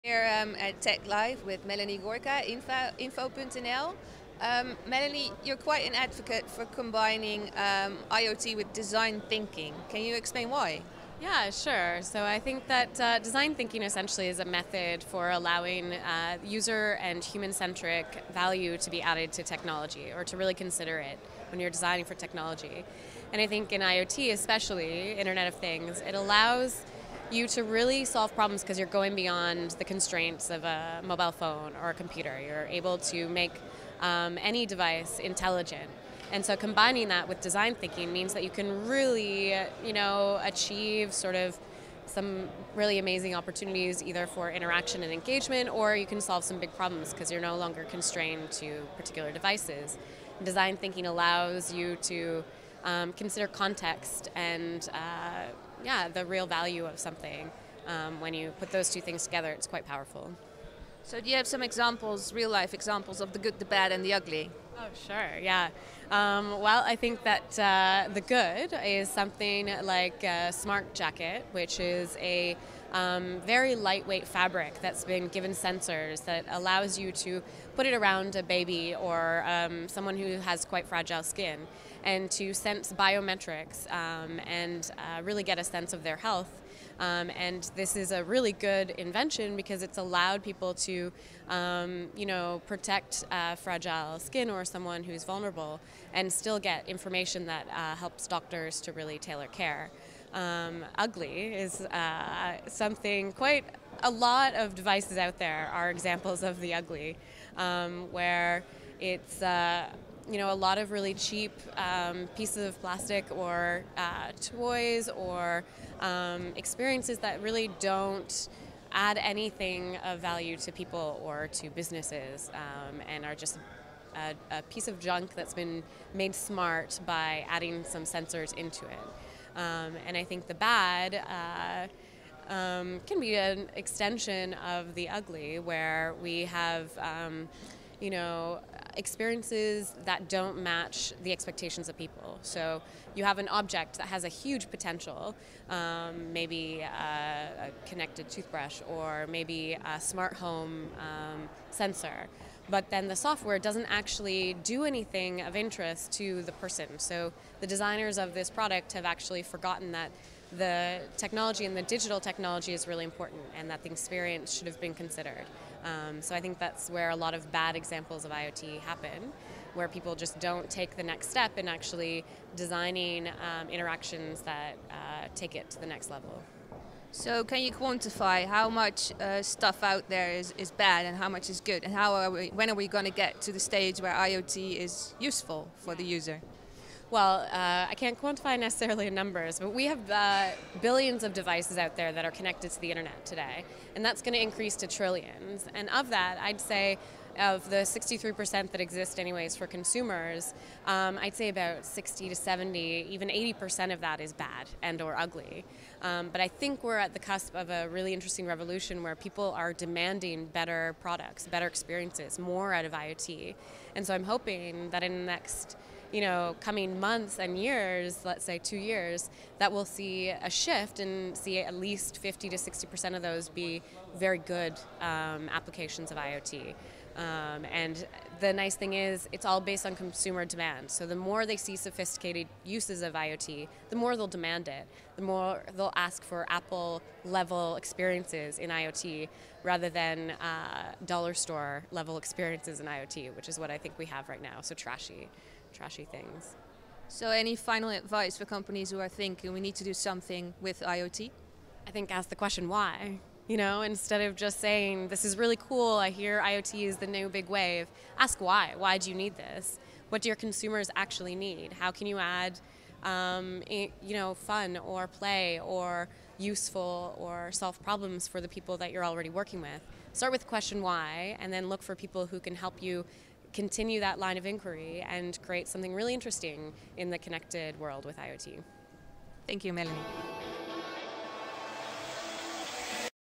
Here at Tech Live with Melanie Gorka, Info.nl. Melanie, you're quite an advocate for combining IoT with design thinking. Can you explain why? Yeah, sure. So I think that design thinking essentially is a method for allowing user and human-centric value to be added to technology, or to really consider it when you're designing for technology. And I think in IoT especially, Internet of Things, it allows you to really solve problems because you're going beyond the constraints of a mobile phone or a computer. You're able to make any device intelligent. And so combining that with design thinking means that you can really, achieve sort of some really amazing opportunities either for interaction and engagement, or you can solve some big problems because you're no longer constrained to particular devices. Design thinking allows you to consider context and the real value of something. When you put those two things together, it's quite powerful. So do you have some examples, real life examples of the good, the bad and the ugly? Oh, sure, yeah. Well, I think that the good is something like a smart jacket, which is a very lightweight fabric that's been given sensors that allows you to put it around a baby or someone who has quite fragile skin, and to sense biometrics and really get a sense of their health. And this is a really good invention because it's allowed people to, protect fragile skin or someone who's vulnerable and still get information that helps doctors to really tailor care. Ugly is something quite a lot of devices out there are examples of the ugly, where it's a lot of really cheap pieces of plastic or toys or experiences that really don't add anything of value to people or to businesses, and are just a piece of junk that's been made smart by adding some sensors into it. And I think the bad can be an extension of the ugly, where we have experiences that don't match the expectations of people. So you have an object that has a huge potential, maybe a connected toothbrush or maybe a smart home sensor, but then the software doesn't actually do anything of interest to the person. So the designers of this product have actually forgotten that the technology and the digital technology is really important, and that the experience should have been considered. So I think that's where a lot of bad examples of IoT happen, where people just don't take the next step in actually designing interactions that take it to the next level. So can you quantify how much stuff out there is bad and how much is good, and when are we going to get to the stage where IoT is useful for the user? Well, I can't quantify necessarily in numbers, but we have billions of devices out there that are connected to the internet today, and that's going to increase to trillions. And of that, I'd say of the 63% that exist anyways for consumers, I'd say about 60 to 70, even 80% of that is bad and or ugly. But I think we're at the cusp of a really interesting revolution where people are demanding better products, better experiences, more out of IoT. And so I'm hoping that in the next coming months and years, let's say 2 years, that we'll see a shift and see at least 50 to 60% of those be very good applications of IoT. And the nice thing is it's all based on consumer demand. So the more they see sophisticated uses of IoT, the more they'll demand it. The more they'll ask for Apple-level experiences in IoT rather than dollar store level experiences in IoT, which is what I think we have right now. So trashy things. So any final advice for companies who are thinking we need to do something with IoT? I think ask the question why. Instead of just saying, this is really cool, I hear IoT is the new big wave, ask why. Why do you need this? What do your consumers actually need? How can you add fun or play or useful or solve problems for the people that you're already working with? Start with the question why, and then look for people who can help you continue that line of inquiry and create something really interesting in the connected world with IoT. Thank you, Melanie.